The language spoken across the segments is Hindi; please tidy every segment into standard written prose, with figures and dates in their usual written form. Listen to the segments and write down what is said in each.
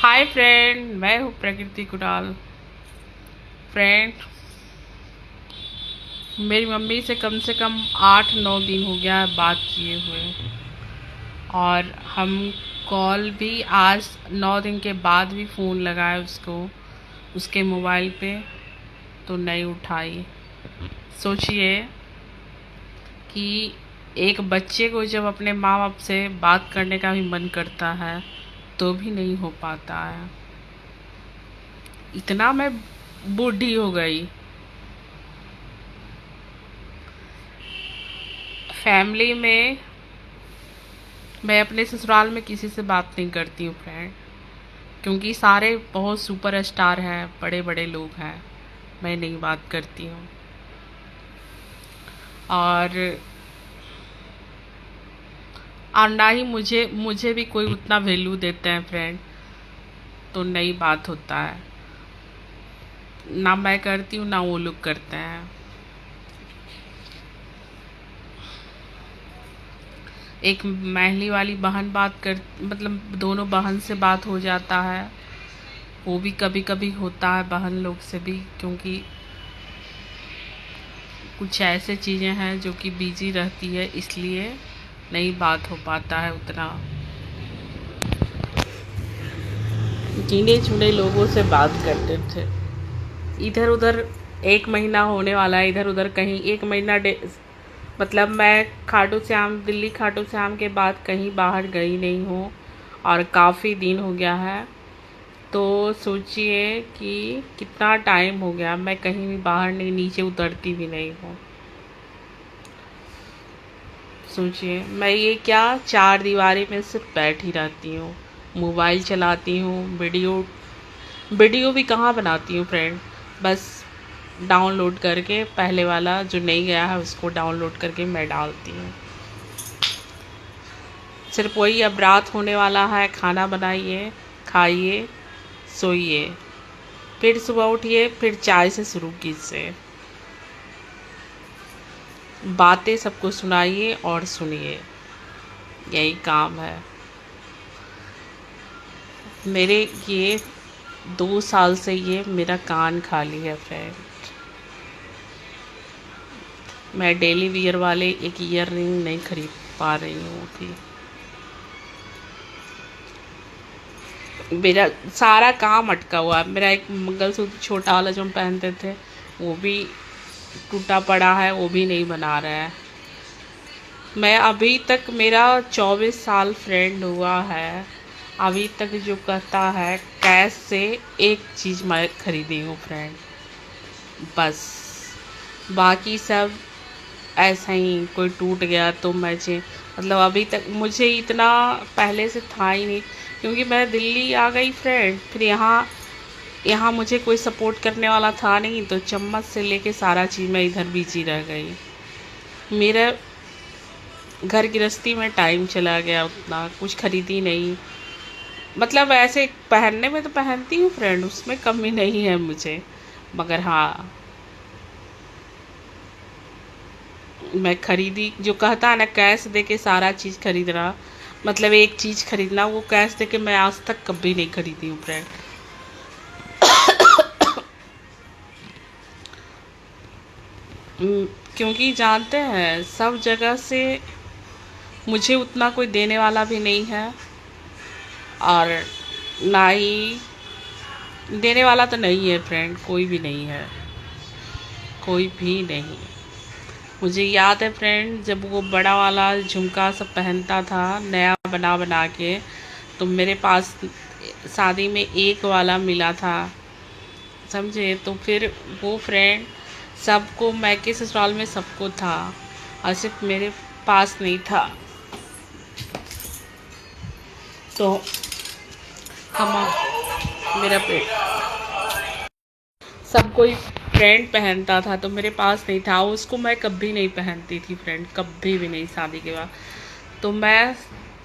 हाय फ्रेंड, मैं हूँ प्रकृति कुणाल। फ्रेंड, मेरी मम्मी से कम 8-9 दिन हो गया है बात किए हुए, और हम कॉल भी आज 9 दिन के बाद भी फ़ोन लगाए उसको, उसके मोबाइल पे, तो नहीं उठाई। सोचिए कि एक बच्चे को जब अपने माँ बाप से बात करने का भी मन करता है तो भी नहीं हो पाता है। इतना मैं बूढ़ी हो गई। फैमिली में मैं अपने ससुराल में किसी से बात नहीं करती हूँ फ्रेंड, क्योंकि सारे बहुत सुपर स्टार हैं, बड़े बड़े लोग हैं। मैं नहीं बात करती हूँ। और ना ही मुझे भी कोई उतना वैल्यू देते हैं फ्रेंड, तो नहीं बात होता है। ना मैं करती हूँ ना वो लोग करते हैं। एक महली वाली बहन बात कर, मतलब दोनों बहन से बात हो जाता है, वो भी कभी कभी होता है बहन लोग से भी, क्योंकि कुछ ऐसे चीज़ें हैं जो कि बिजी रहती है, इसलिए नहीं बात हो पाता है उतना। गिने चुने लोगों से बात करते थे। इधर उधर 1 महीना होने वाला है, इधर उधर कहीं 1 महीना मतलब मैं खाटू श्याम, दिल्ली खाटू श्याम के बाद कहीं बाहर गई नहीं हूँ, और काफ़ी दिन हो गया है। तो सोचिए कि कितना टाइम हो गया, मैं कहीं भी बाहर नहीं, नीचे उतरती भी नहीं हूँ। सोचिए, मैं ये क्या 4 दीवारी में सिर्फ बैठी रहती हूँ, मोबाइल चलाती हूँ, वीडियो भी कहाँ बनाती हूँ फ्रेंड। बस डाउनलोड करके, पहले वाला जो नहीं गया है उसको डाउनलोड करके मैं डालती हूँ। सिर्फ वही, अब रात होने वाला है, खाना बनाइए, खाइए, सोइए, फिर सुबह उठिए, फिर चाय से शुरू कीजिए, बातें सबको सुनाइए और सुनिए, यही काम है मेरे। ये 2 साल से ये मेरा कान खाली है फ्रेंड। मैं डेली वियर वाले एक ईयर रिंग नहीं खरीद पा रही हूँ अभी। मेरा सारा काम अटका हुआ है। मेरा एक मंगलसूत्र छोटा वाला जो हम पहनते थे वो भी टूटा पड़ा है, वो भी नहीं बना रहा है। मैं अभी तक, मेरा 24 साल फ्रेंड हुआ है, अभी तक जो कहता है कैश से एक चीज़ मैं खरीदी हूँ फ्रेंड, बस। बाकी सब ऐसा ही, कोई टूट गया तो मैं मतलब अभी तक मुझे इतना पहले से था ही नहीं, क्योंकि मैं दिल्ली आ गई फ्रेंड। फिर यहाँ मुझे कोई सपोर्ट करने वाला था नहीं, तो चम्मच से लेके सारा चीज़ मैं इधर बिजी रह गई। मेरा घर गृहस्थी में टाइम चला गया, उतना कुछ खरीदी नहीं। मतलब ऐसे पहनने में तो पहनती हूँ फ्रेंड, उसमें कमी नहीं है मुझे, मगर हाँ, मैं खरीदी, जो कहता है ना कैश दे के सारा चीज़ खरीदना, मतलब एक चीज़ खरीदना, वो कैश दे के मैं आज तक कभी नहीं खरीदी हूँ फ्रेंड। क्योंकि जानते हैं सब जगह से मुझे उतना कोई देने वाला भी नहीं है, और ना ही देने वाला तो नहीं है फ्रेंड, कोई भी नहीं है, कोई भी नहीं। मुझे याद है फ्रेंड, जब वो बड़ा वाला झुमका सब पहनता था नया बना बना के, तो मेरे पास शादी में एक वाला मिला था, समझे। तो फिर वो फ्रेंड सबको, मैं के ससुराल में सबको था, और सिर्फ मेरे पास नहीं था। तो हम, मेरा पेट, सब कोई फ्रेंड पहनता था तो मेरे पास नहीं था, उसको मैं कभी नहीं पहनती थी फ्रेंड, कभी भी नहीं शादी के बाद। तो मैं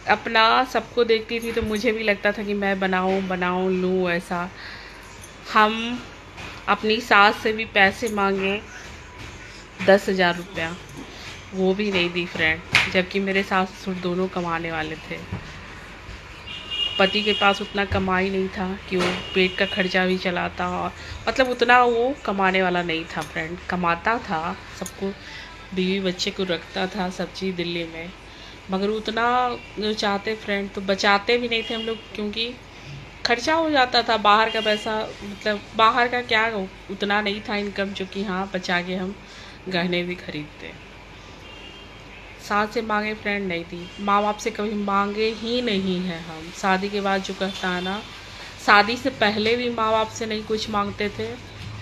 अपना सबको देखती थी, तो मुझे भी लगता था कि मैं बनाऊं लूं ऐसा। हम अपनी सास से भी पैसे मांगे 10,000 रुपया, वो भी नहीं दी फ्रेंड, जबकि मेरे सास ससुर दोनों कमाने वाले थे। पति के पास उतना कमाई नहीं था कि वो पेट का खर्चा भी चलाता, और मतलब उतना वो कमाने वाला नहीं था फ्रेंड। कमाता था, सबको बीवी बच्चे को रखता था सब चीज़ दिल्ली में, मगर उतना जो चाहते फ्रेंड तो बचाते भी नहीं थे हम लोग, क्योंकि खर्चा हो जाता था बाहर का पैसा। मतलब बाहर का क्या, उतना नहीं था इनकम जो कि हाँ बचा के हम गहने भी खरीदते। सास से मांगे फ्रेंड नहीं थी, माँ बाप से कभी मांगे ही नहीं हैं हम। शादी के बाद जो कहता है ना, शादी से पहले भी माँ बाप से नहीं कुछ मांगते थे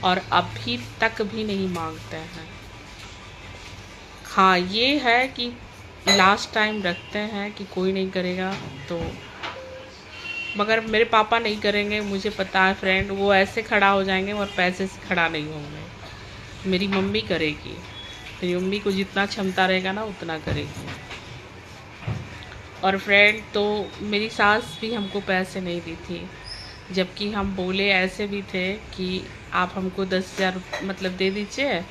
और अभी तक भी नहीं मांगते हैं। हाँ ये है कि लास्ट टाइम रखते हैं कि कोई नहीं करेगा तो, मगर मेरे पापा नहीं करेंगे, मुझे पता है फ्रेंड। वो ऐसे खड़ा हो जाएंगे और पैसे से खड़ा नहीं होंगे। मेरी मम्मी करेगी, मेरी मम्मी को जितना क्षमता रहेगा ना उतना करेगी। और फ्रेंड तो मेरी सास भी हमको पैसे नहीं दी थी, जबकि हम बोले ऐसे भी थे कि आप हमको 10,000 मतलब दे दीजिए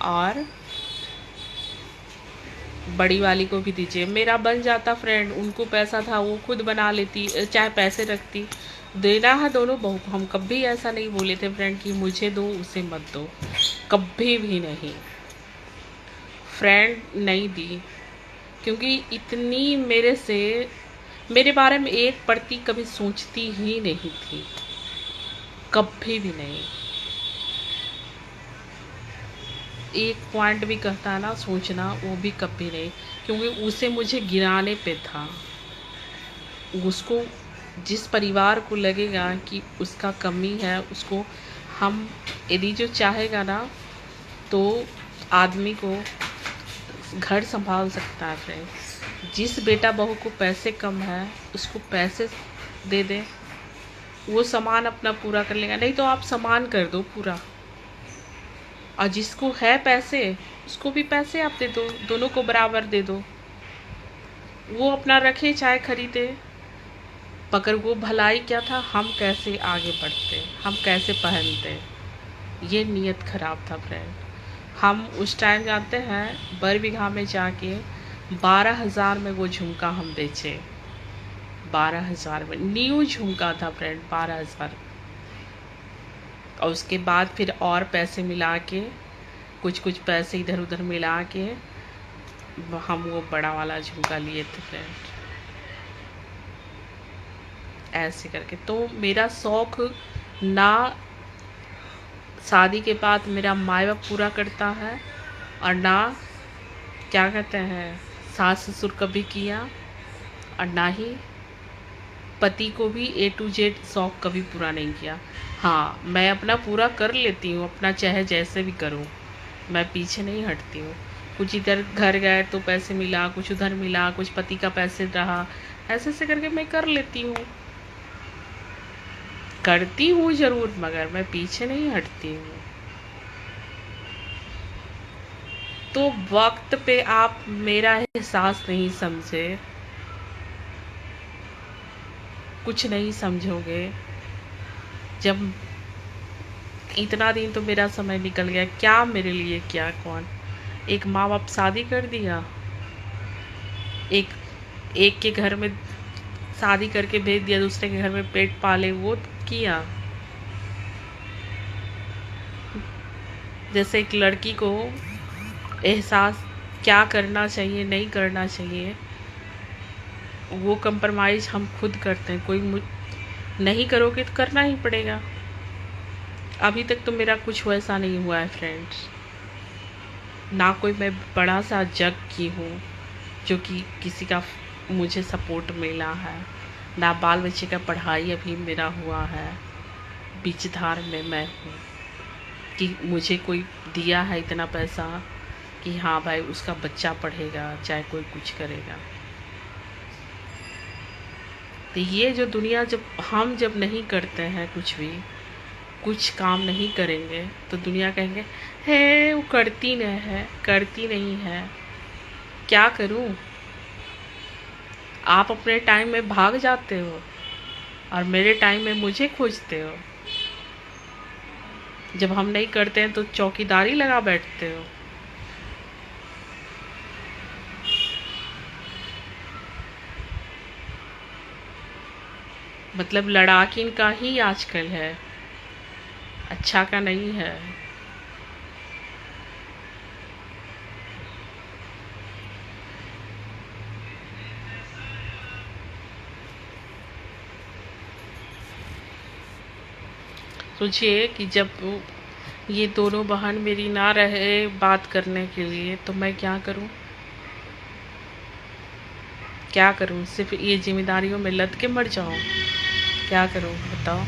और बड़ी वाली को भी दीजिए, मेरा बन जाता फ्रेंड। उनको पैसा था, वो खुद बना लेती, चाहे पैसे रखती। देना है दोनों बहू को। हम कभी ऐसा नहीं बोले थे फ्रेंड कि मुझे दो उसे मत दो, कभी भी नहीं फ्रेंड, नहीं दी। क्योंकि इतनी मेरे से, मेरे बारे में एक पड़ती कभी सोचती ही नहीं थी, कभी भी नहीं। एक पॉइंट भी कहता है ना सोचना, वो भी कभी नहीं, क्योंकि उसे मुझे गिराने पे था। उसको जिस परिवार को लगेगा कि उसका कमी है, उसको हम यदि जो चाहेगा ना तो आदमी को घर संभाल सकता है फ्रेंड। जिस बेटा बहू को पैसे कम है उसको पैसे दे दे, वो सामान अपना पूरा कर लेगा। नहीं तो आप सामान कर दो पूरा, और जिसको है पैसे उसको भी पैसे आप दे दो, दोनों को बराबर दे दो। वो अपना रखे चाहे खरीदे, मगर वो भलाई क्या था, हम कैसे आगे बढ़ते, हम कैसे पहनते, ये नियत खराब था फ्रेंड। हम उस टाइम जानते हैं बरबीघा में जाके 12,000 में वो झुमका हम बेचे। 12,000 में न्यू झुमका था फ्रेंड, 12,000। और उसके बाद फिर और पैसे मिला के, कुछ कुछ पैसे इधर उधर मिला के हम वो बड़ा वाला झुमका लिए थे फ्रेंड। ऐसे करके तो मेरा शौक ना शादी के बाद मेरा माँ बाप पूरा करता है, और ना क्या कहते हैं सास ससुर कभी किया, और ना ही पति को भी A to Z शौक कभी पूरा नहीं किया। हाँ मैं अपना पूरा कर लेती हूँ, अपना चाहे जैसे भी करूँ, मैं पीछे नहीं हटती हूँ। कुछ इधर घर गए तो पैसे मिला, कुछ उधर मिला, कुछ पति का पैसे रहा, ऐसे ऐसे करके मैं कर लेती हूँ, करती हूँ ज़रूर, मगर मैं पीछे नहीं हटती हूँ। तो वक्त पे आप मेरा एहसास नहीं समझे, कुछ नहीं समझोगे। जब इतना दिन तो मेरा समय निकल गया, क्या मेरे लिए क्या कौन। एक माँ बाप शादी कर दिया, एक के घर में शादी करके भेज दिया, दूसरे के घर में पेट पाले, वो किया। जैसे एक लड़की को एहसास क्या करना चाहिए नहीं करना चाहिए, वो कंप्रोमाइज़ हम खुद करते हैं। कोई नहीं करोगे तो करना ही पड़ेगा। अभी तक तो मेरा कुछ वैसा नहीं हुआ है फ्रेंड्स, ना कोई मैं बड़ा सा जग की हूँ जो कि किसी का मुझे सपोर्ट मिला है, ना बाल बच्चे का पढ़ाई अभी मेरा हुआ है। बीचधार में मैं हूँ कि मुझे कोई दिया है इतना पैसा कि हाँ भाई उसका बच्चा पढ़ेगा, चाहे कोई कुछ करेगा। तो ये जो दुनिया, जब नहीं करते हैं कुछ भी, कुछ काम नहीं करेंगे तो दुनिया कहेंगे है वो करती नहीं है, क्या करूं। आप अपने टाइम में भाग जाते हो और मेरे टाइम में मुझे खोजते हो। जब हम नहीं करते हैं तो चौकीदारी लगा बैठते हो। मतलब लड़ाकिन का ही आजकल है, अच्छा का नहीं है। सोचिए कि जब ये दोनों बहन मेरी ना रहे बात करने के लिए तो मैं क्या करूं, क्या करूं? सिर्फ ये जिम्मेदारियों में लद के मर जाऊं? क्या करूं बताओ?